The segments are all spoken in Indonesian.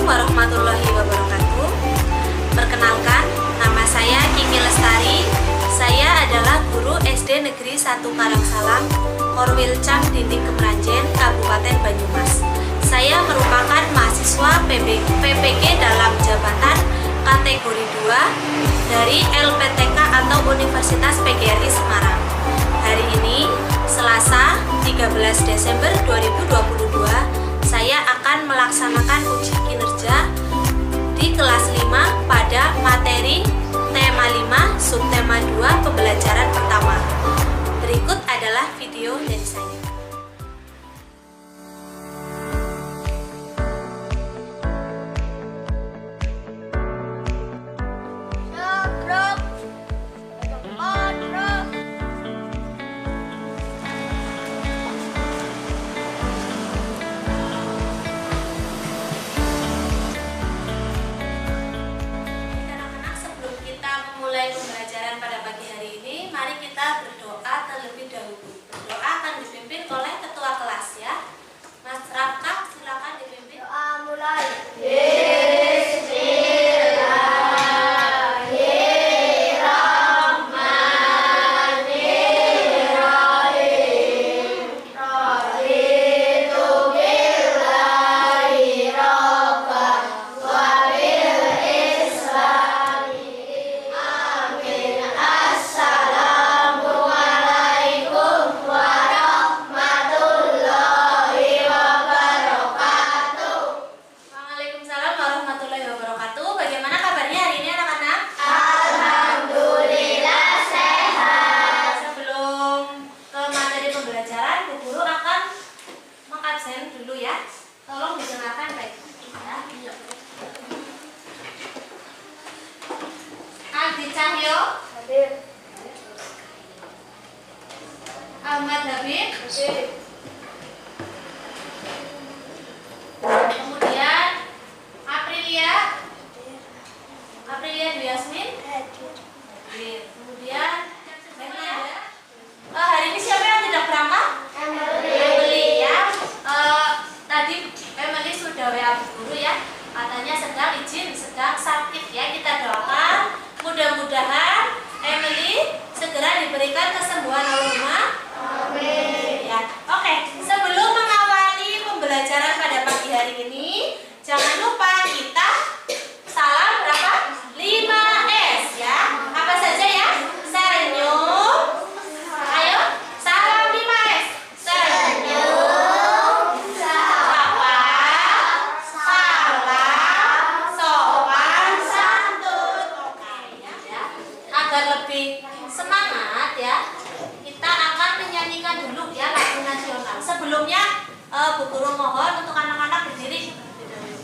warahmatullahi wabarakatuh. Perkenalkan, nama saya Kiki Lestari. Saya adalah guru SD Negeri 1 Karangsalam, Korwilcang Dinding Kemranjen, Kabupaten Banyumas. Saya merupakan mahasiswa PPG dalam jabatan kategori 2 dari LPTK atau Universitas PGRI Semarang. Hari ini, Selasa 13 Desember 2022, saya akan melaksanakan uji kinerja di kelas 5 pada materi tema 5 subtema 2 pembelajaran pertama. Berikut adalah video dari saya. Pembelajaran pada pagi hari ini, mari kita berdoa terlebih dahulu. Berdoa akan dipimpin oleh ketua kelas ya. Mas Raka, silakan dipimpin. Doa mulai. Tolong didengarkan baik ya. Aldi Cahyo hadir. Ahmad Habib hadir. Kemudian Aprilia Dwi Yasmin hadir. Kemudian hari ini siapa yang tidak berangkat? Emily ya. Tadi Emily sudah WA guru ya, katanya sedang sakit ya. Kita doakan mudah-mudahan Emily segera diberikan kesembuhan oleh Allah. Amin. Ya. Oke, sebelum mengawali pembelajaran pada pagi hari ini, jangan lupa kita salam berapa? 5S ya. Apa saja ya? Senyum. Ayo, salam 5S. Senyum. Semangat ya, kita akan menyanyikan dulu ya lagu nasional. Sebelumnya Bu Guru mohon untuk anak-anak berdiri. Kita bela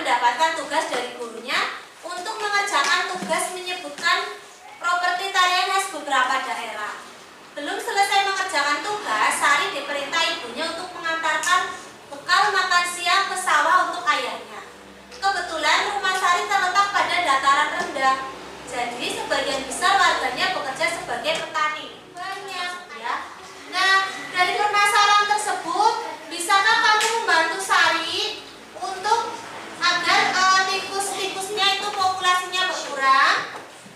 mendapatkan tugas dari gurunya untuk mengerjakan tugas menyebutkan properti tarian khas beberapa daerah. Belum selesai mengerjakan tugas, Sari diperintah ibunya untuk mengantarkan bekal makan siang ke sawah untuk ayahnya. Kebetulan rumah Sari terletak pada dataran rendah, jadi sebagian besar warganya bekerja sebagai petani. Banyak ya. Nah, dari permasalahan tersebut, bisakah kamu membantu Sari untuk agar tikus-tikusnya itu populasinya berkurang?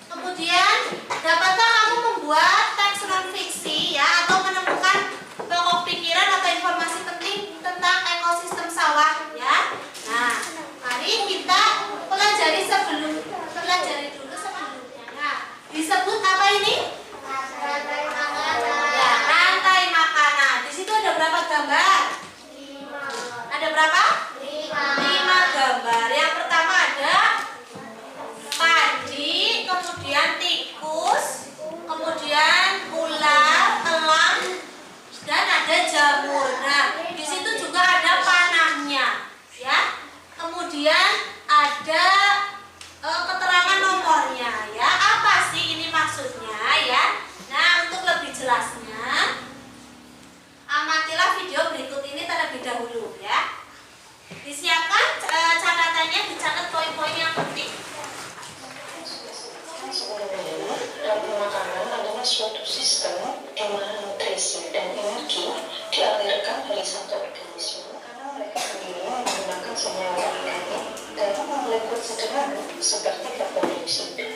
Kemudian, dapatkah kamu membuat teks non-fiksi ya, atau menemukan pokok pikiran atau informasi penting tentang ekosistem sawah ya? Nah, mari kita pelajari dulu sebelumnya. Nah, disebut apa ini? Rantai makanan. Ya, rantai makanan. Di situ ada berapa gambar? 5. Ada berapa? 5 gambar. Yang pertama ada padi, kemudian tikus, kemudian ular, elang, dan ada jamur. Nah, di situ juga ada panahnya, ya. Kemudian ada keterangan nomornya, ya. Apa sih ini maksudnya, ya? Nah, untuk lebih jelasnya, amatilah video berikut ini terlebih dahulu, ya. Disiapkan catatannya, dicatat poin-poin yang penting. Sebenarnya, rantai makanan adalah suatu sistem di mana nutrisi dan energi dialirkan dari satu organisme karena mereka sendiri menggunakan senyawa organik dalam molekul sederhana seperti karbon dioksida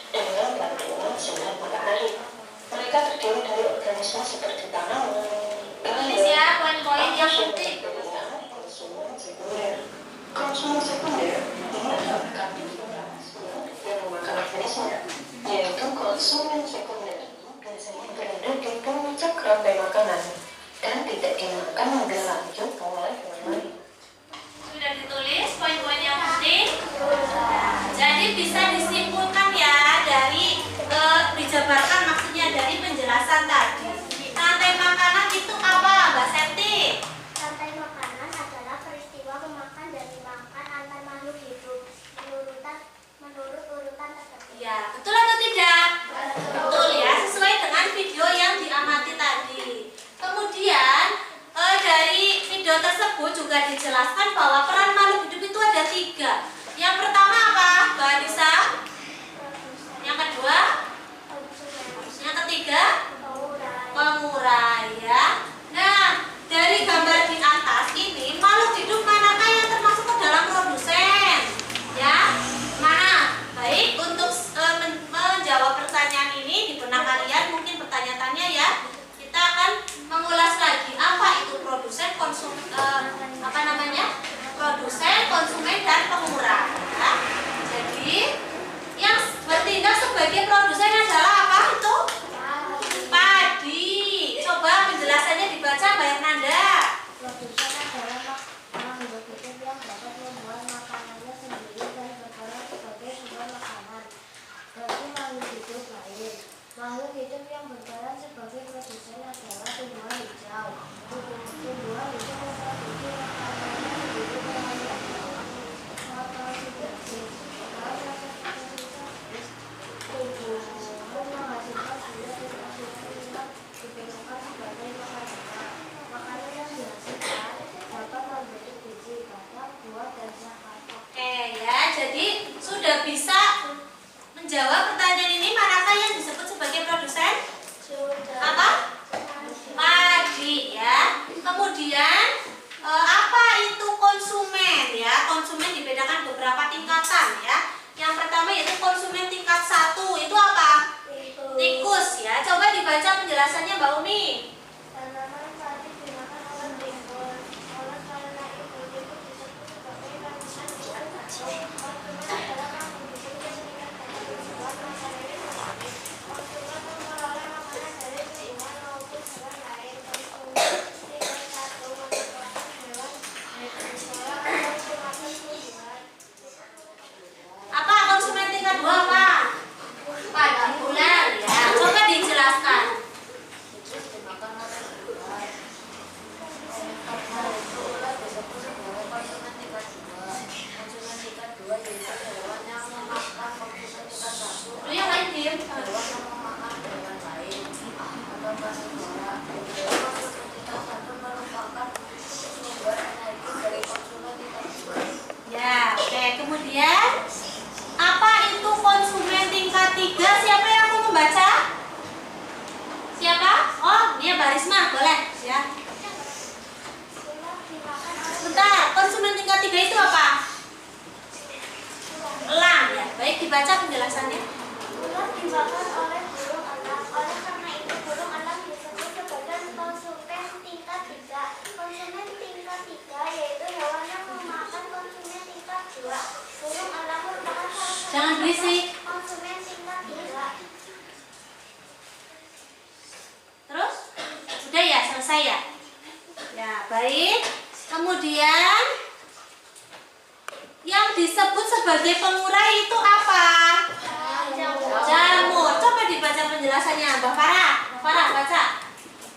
dengan bantuan sinar matahari. Mereka terdiri dari organisme seperti tanaman, Tulis ya poin-poin yang penting. Konsumen sekunder ini adalah aktivitas yang memakan organisme, yaitu konsumen sekunder biasanya berada di puncak rantai makanan dan tidak dimakan lebih lanjut oleh hewan lain. Sudah ditulis poin-poin yang penting. Jadi bisa disimpulkan ya dari dijabarkan maksudnya dari penjelasan tadi. Rantai makanan itu apa, Mbak Septi? Rantai makanan adalah peristiwa memakan dan dimakan antar makhluk hidup menurut urutan tertentu. Ya, betul atau tidak? Betul ya, sesuai dengan video yang diamati tadi. Kemudian dari video tersebut juga dijelaskan bahwa peran makhluk hidup itu ada 3. Yang pertama apa, Mbak Anissa? Yang kedua? Yang ketiga? Pengurai ya. Nah, dari gambar di atas ini makhluk hidup manakah yang termasuk ke dalam produsen? Ya, mana? Baik, untuk menjawab pertanyaan ini di benak kalian mungkin pertanyaannya ya. Kita akan mengulas lagi apa itu produsen, produsen, konsumen dan pengurai. Ya. Jadi yang bertindak sebagai produsen adalah apa itu? Padi. Coba penjelasannya dibaca Mbak Hernanda. Produsen adalah makhluk hidup yang dapat membuat makanannya sendiri dan berperan sebagai sumber makanan bagi makhluk hidup lain. Makhluk hidup yang berperan sebagai produsen adalah tumbuhan hijau. Tumbuhan hijau memproduksi makanannya sendiri dengan fotosintesis. Tumbuhan menghasilkan buah dan oksigen yang digunakan sebagai makanan. Makanan yang dihasilkan dapat membentuk biji, batang, buah, dan zat. Oke ya, jadi sudah bisa menjawab pertanyaan ini, manakah yang disebut sebagai produsen? Apa? Padi ya. Kemudian apa itu konsumen ya? Konsumen dibedakan beberapa tingkatan ya. Yang pertama yaitu konsumen tingkat 1, itu apa? Tikus ya. Coba dibaca penjelasannya Mbak Umi. Tanaman padi dimakan oleh tikus. Oleh karena itu tikus disebut sebagai konsumen tingkat 1. Konsumen adalah makhluk hidup yang meningkatkan membuat makanannya sendiri. Konsumen memperoleh makanan dari tumbuhan maupun hewan lain. Konsumen tingkat 1 merupakan hewan herbivora atau pemakan tumbuhan. Apa konsumen tingkat 2 apa? Padi bulan ya. Coba dijelaskan. Tikus dimakan kemudian apa itu konsumen tingkat 3? Siapa yang mau membaca? Siapa? Oh, dia Mbak Risma, boleh ya. Bentar, konsumen tingkat 3 itu apa? Elang ya. Baik, dibaca penjelasannya. Ular dimakan oleh burung elang. Oleh karena itu burung elang disebut sebagai konsumen tingkat 3. Konsumen tingkat 3 yaitu hewan yang memakan konsumen tingkat 2. Burung elang merupakan salah satu Jangan berisik. konsumen tingkat 3. Terus? Sudah ya, selesai ya? Ya, baik. Kemudian yang disebut sebagai pengurai itu apa? Jamur. Coba dibaca penjelasannya, Mbak Farah. Farah, baca.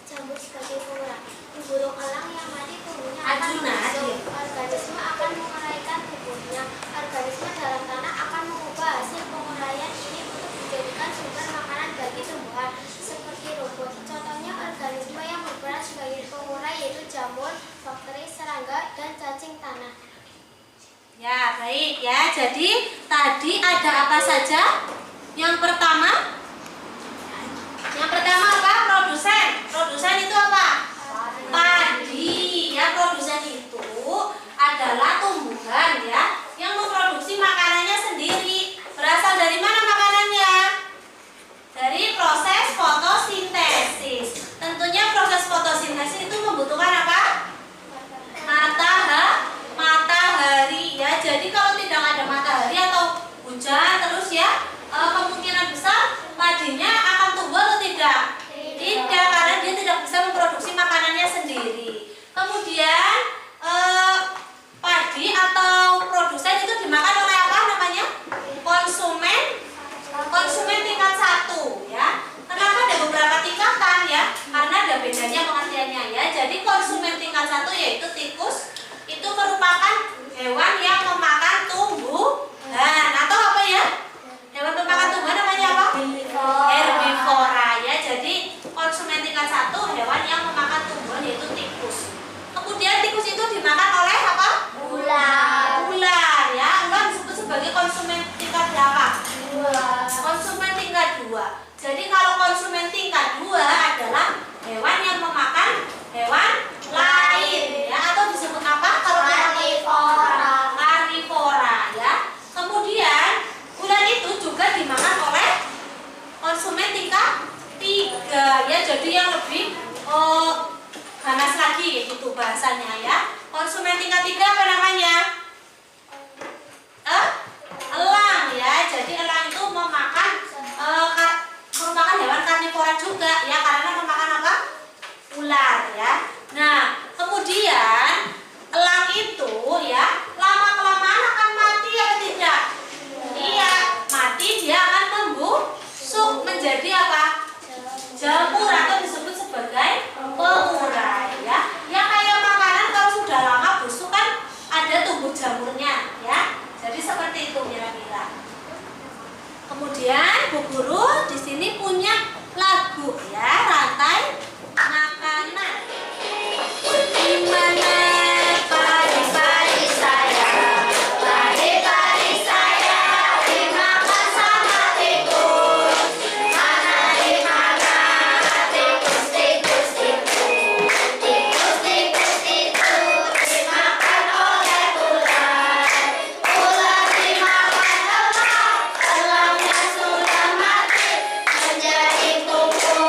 Jamur sebagai pengurai. Burung elang yang mati tubuhnya akan Arjuna, membusuk. dia. Organisme akan menguraikan tubuhnya. Organisme dalam tanah akan mengubah hasil penguraian ini untuk dijadikan sumber makanan bagi tumbuhan seperti rumput. Contohnya organisme yang berperan sebagai pengurai yaitu jamur, bakteri, serangga, dan cacing tanah. Ya, baik ya. Jadi tadi ada apa saja? Yang pertama apa? Produsen. Produsen itu apa? Padi. Ya, produsen itu adalah tumbuhan ya yang memproduksi makanannya sendiri. Berasal dari mana makanannya? Dari proses fotosintesis. Tentunya proses fotosintesis itu membutuhkan apa? Matahari ya. Jadi kalau tidak ada matahari atau hujan terus ya, kemungkinan besar padinya akan tumbuh atau tidak? Tidak, karena dia tidak bisa memproduksi makanannya sendiri. Kemudian padi atau produsen itu dimakan oleh apa namanya? Konsumen tingkat 1 ya. Kenapa ada beberapa tingkatan ya? Karena ada bedanya pengertiannya ya. Jadi konsumen tingkat 1 yaitu tikus itu merupakan hewan yang memakan tumbuhan atau apa ya? Hewan pemakan tumbuhan namanya apa? Herbivora ya. Jadi konsumen tingkat 1 hewan yang memakan tumbuhan yaitu tikus. Kemudian tikus itu dimakan oleh apa? Ular ya. Ular disebut sebagai konsumen tingkat berapa? 2. Konsumen tingkat 2. Jadi kalau konsumen tingkat 2 adalah hewan yang memakan hewan lain ya, atau disebut apa? Kalau karnivora ya. Kemudian ular itu juga dimakan oleh konsumen tingkat 3 ya. Jadi yang lebih ganas lagi gitu bahasanya ya. Konsumen tingkat 3 apa namanya? Elang ya. Jadi elang itu merupakan hewan karnivora juga ya, karena memakan apa? Ular ya. Nah, kemudian elang itu ya lama-kelamaan akan mati atau tidak? Iya, mati, dia akan membusuk menjadi apa? Jamur atau disebut sebagai pengurai ya. Ya kayak makanan kalau sudah lama busuk kan ada tumbuh jamurnya ya. Jadi seperti itu kira-kira. Kemudian Bu Guru di sini punya lagu ya, rantai makanan. Di mana padi-padi saya, padi-padi saya dimakan sama tikus. Mana di mana tikus dimakan oleh ular. Ular dimakan elang, elangnya sudah mati menjadi kuku.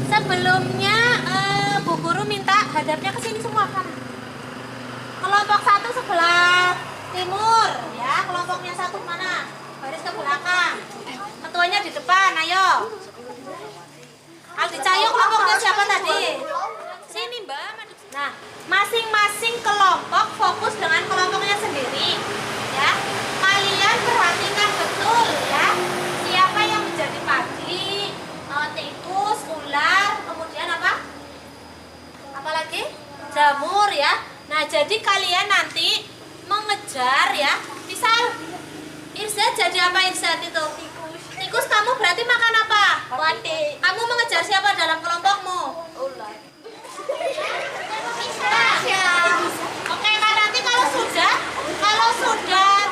Sebelumnya Bu Guru minta hadapnya ke sini semua kan. Kelompok 1 sebelah timur ya, kelompoknya 1 mana? Baris ke belakang. Ketuanya di depan, ayo. Aldi Cahyo kelompoknya siapa tadi? Sini Mbak. Nah, masing-masing kelompok fokus dengan kelompoknya sendiri ya. Kalian perhatikan betul ya. Siapa yang menjadi padi, tikus, ular, kemudian apa? Apalagi? Jamur ya. Nah, jadi kalian nanti mengejar ya. Misal Irza jadi apa Irza itu? Tikus kamu berarti makan apa? Padi. Kamu mengejar siapa dalam kelompokmu? Ular. Oke, kan nanti kalau sudah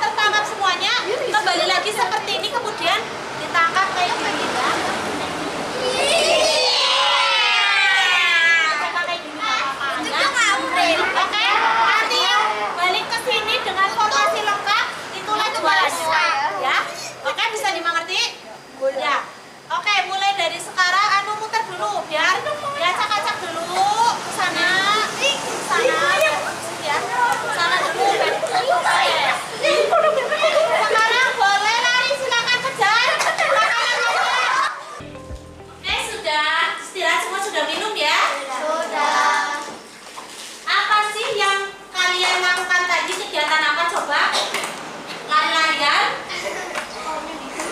tertangkap semuanya, kembali lagi seperti ini kemudian ditangkap kayak gini ya. Oke, nanti balik ke sini dengan formasi lengkap, itulah juara ya. Oke, bisa dimengerti? Ya. Oke, mulai dari sekarang muter dulu biar acak-acak dulu ke sana. Ya. Sana dulu. Oke. Sekarang boleh lari, silakan kejar. Oke, sudah istirahat semua, sudah minum ya? Sudah. Apa sih yang kalian lakukan tadi, kegiatan apa coba? Lari-larian?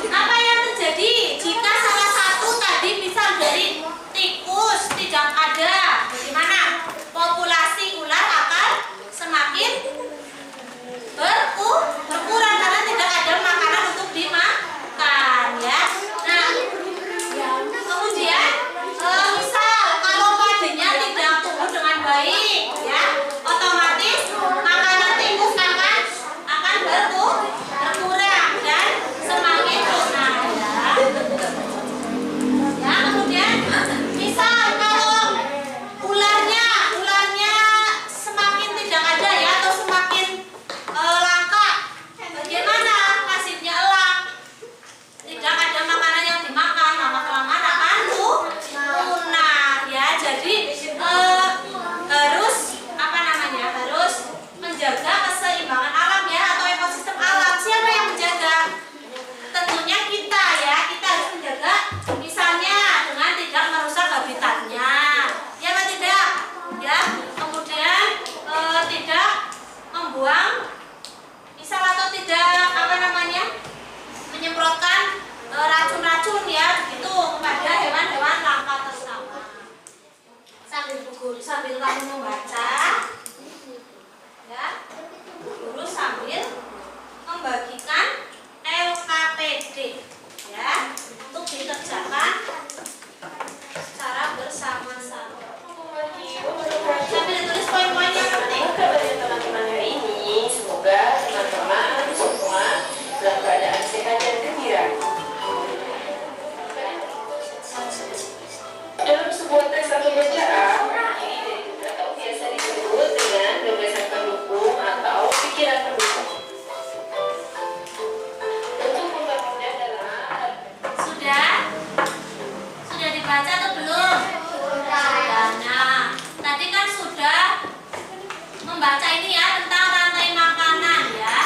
Apa yang terjadi jika salah satu tadi misal dari tikus tidak ada? Bagaimana? Populasi ular akan semakin berkurang karena tidak ada makanan untuk dimakan ya. Nah, kemudian misal kalau padinya tidak tumbuh dengan baik ya, otomatis makanan tikus akan berkurang dan semakin punah ya. Ya, kemudian misal kalau ularnya semakin tidak ada ya, atau semakin langka, bagaimana nasibnya elang? Tidak ada makanan yang dimakan, lama-kelamaan akan punah ya. Jadi harus harus menjaga keseimbangan alam ya, atau ekosistem alam. Siapa yang menjaga? Tentunya kita ya. Kita harus menjaga misalnya dengan tidak merusak habitatnya ya, apa tidak ya. Kemudian tidak membuang misal atau tidak menyemprotkan racun-racun ya begitu kepada hewan-hewan langka terutama. Sambil kamu membaca ya, guru sambil membagikan LKPD ya, untuk dikerjakan secara bersama-sama. Sambil ditulis poin-poin yang penting. Teman-teman hari ini, semoga teman-teman semua dalam keadaan sehat dan gembira. Dalam sebuah tes atau bacaan, ini atau biasa disebut dengan gagasan pendukung atau pikiran pendukung. Untuk membangunnya adalah Sudah dibaca atau belum? Sudah. Nah, tadi kan sudah membaca ini ya tentang rantai makanan ya.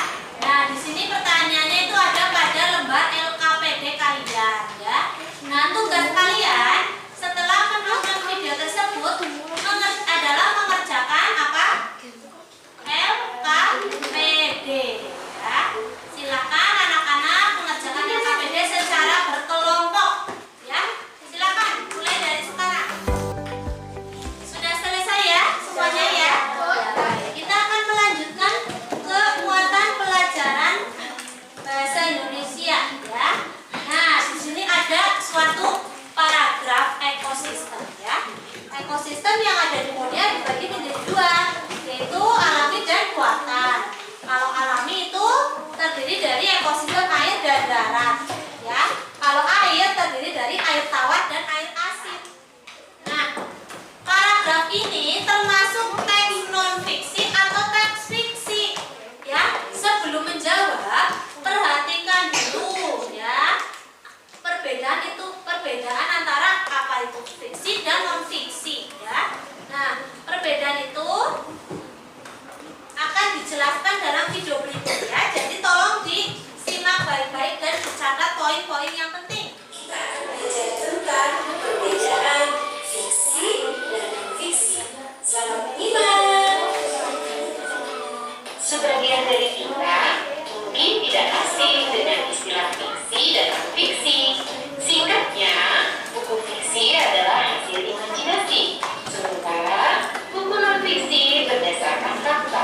Nah, di sini pertanyaannya itu ada pada lembar LKPD kalian ya. Nah, tugas kalian setelah menonton video tersebut adalah mengerjakan apa? LKPD ya. Silakan anak-anak mengerjakan LKPD secara berkelompok ya. Silakan mulai dari sekarang. Sudah selesai ya semuanya ya? Kita akan melanjutkan ke muatan pelajaran bahasa Indonesia ya. Nah, di sini ada suatu paragraf ekosistem ya. Ekosistem yang ada di dunia dibagi menjadi dua, yaitu alami dan buatan. Kalau alami itu terdiri dari ekosistem air dan darat ya. Kalau air terdiri dari air tawar dan air asin. Nah, paragraf ini termasuk teks non fiksi atau teks fiksi ya. Sebelum menjawab, perhatikan dulu ya perbedaan antara apa itu fiksi dan fiksi dengan istilah fiksi dan non-fiksi. Singkatnya, buku fiksi adalah hasil imajinasi, sementara buku non-fiksi berdasarkan fakta.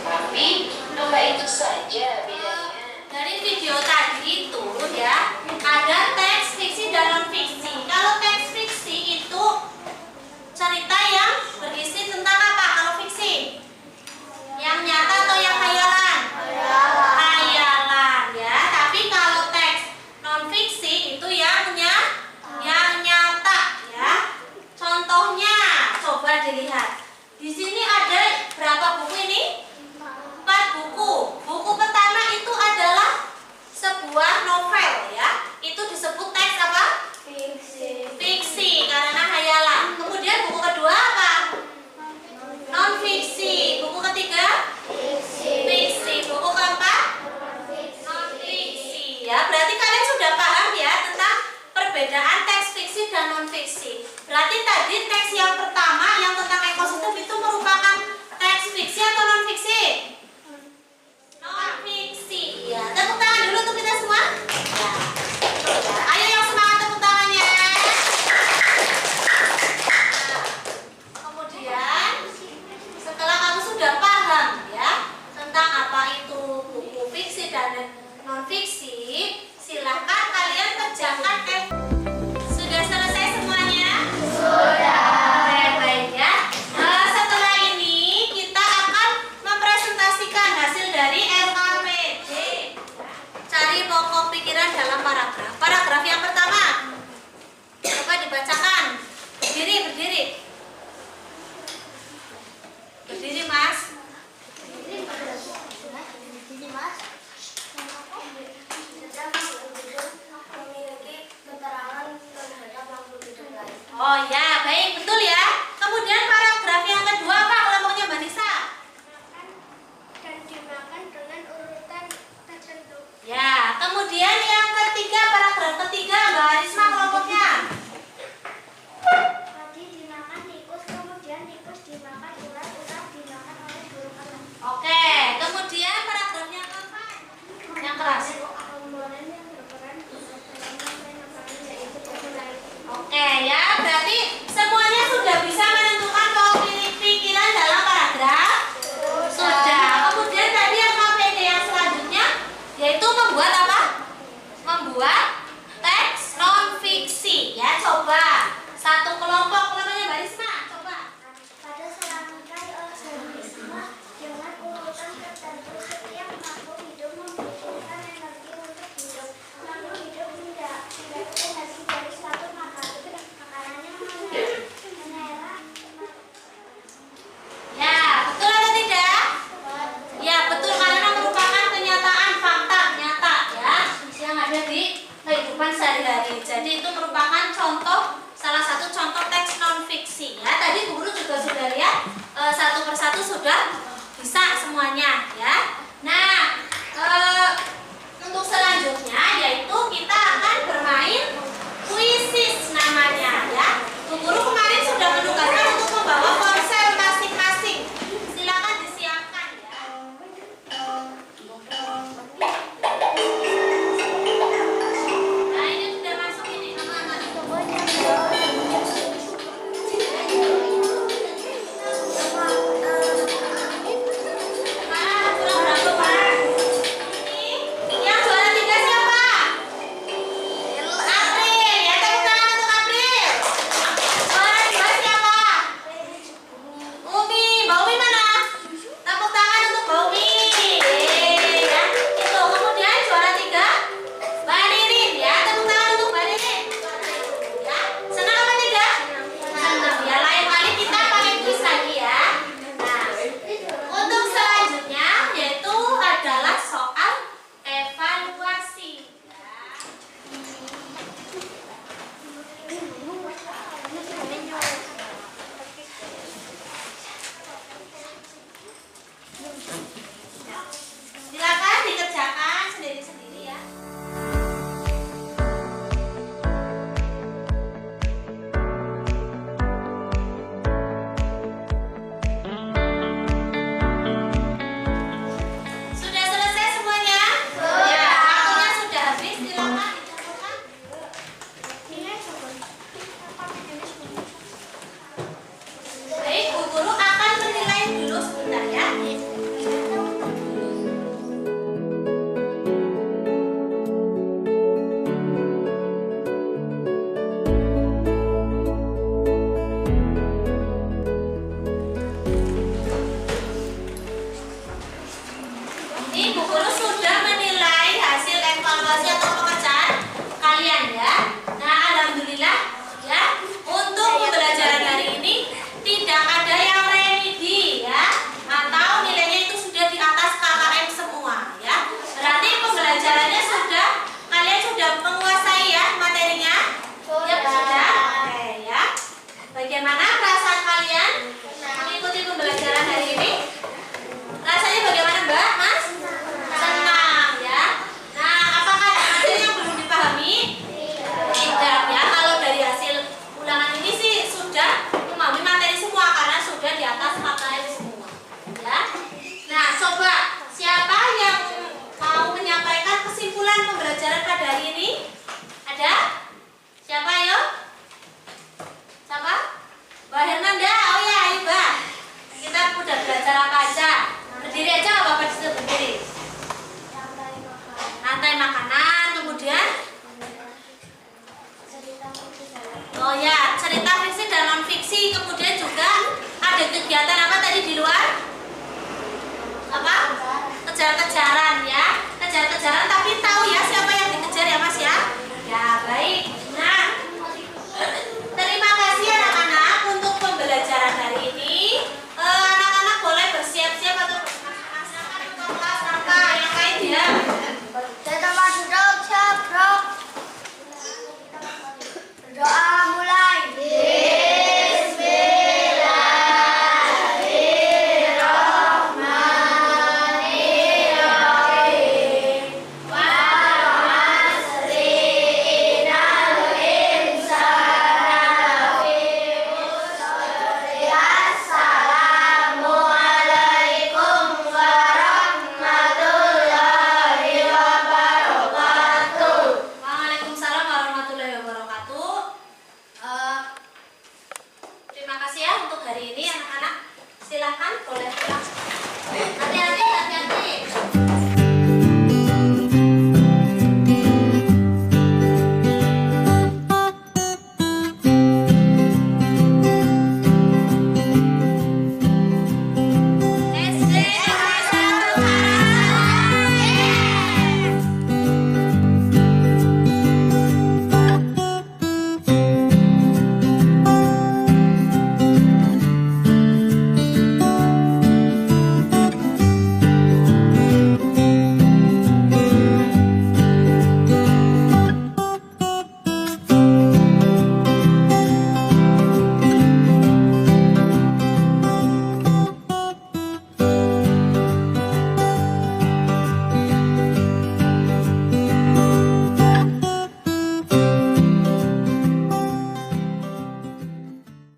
Tapi, dua itu saja bedanya. Dari video tadi itu ya, ada teks fiksi dan non fiksi. Kalau teks fiksi itu cerita yang berisi tentang apa? Kalau fiksi yang nyata atau yang hayalan? Hayalan ya. Tapi kalau teks non fiksi itu yang nyata ya. Contohnya coba dilihat. Di sini ada berapa buku ini? 4 buku. Buku pertama itu adalah sebuah novel ya. Itu disebut teks apa? Fiksi karena hayalan. Kemudian buku kedua apa? Non fiksi. Buku ketiga? Fiksi. Buku keempat? Non fiksi. Ya, berarti kalian sudah paham ya tentang perbedaan teks fiksi dan non fiksi. Berarti tadi teks yang pertama yang tentang ekosistem itu merupakan teks fiksi atau non fiksi? Non fiksi. Ya, tepuk tangan dulu untuk kita semua. Ya. Ayo yang semangat tepuk tangannya. Nah, kemudian setelah kamu sudah paham ya tentang apa itu buku fiksi dan non fiksi, silahkan kalian kerjakan Sudah selesai semuanya? Sudah. Baik ya. Setelah ini kita akan mempresentasikan hasil dari LKPD. Cari pokok pikiran dalam paragraf. Paragraf yang pertama. Coba dibacakan. Berdiri, berdiri. Berdiri, Mas. Oh ya, baik, betul ya. Kemudian paragraf yang kedua apa kelompoknya Mbak Nisa? Dan dimakan dengan urutan tertentu. Ya, kemudian yang ketiga, paragraf ketiga Mbak Arisma kelompoknya. Tadi dimakan tikus, kemudian tikus dimakan ular, ular dimakan oleh burung elang. Oke, kemudian paragraf yang keempat. Yang keras. Komponen yang berperan dalam makanan yaitu popularitas. Oke ya, berarti semuanya sudah bisa menentukan pokok pikiran dalam paragraf? Sudah. Kemudian tadi yang KPD yang selanjutnya yaitu membuat apa? Membuat teks non fiksi ya. Coba satu kelompok kelompoknya Mbak Risma. Coba. Pada serangkai organisme dengan urutan tertentu, setiap makhluk hidup membutuhkan energi untuk hidup. Makhluk hidup tidak energi dari suatu makanannya menera. Ya, betul atau tidak? Ya, betul karena merupakan kenyataan fakta nyata ya yang ada di gampang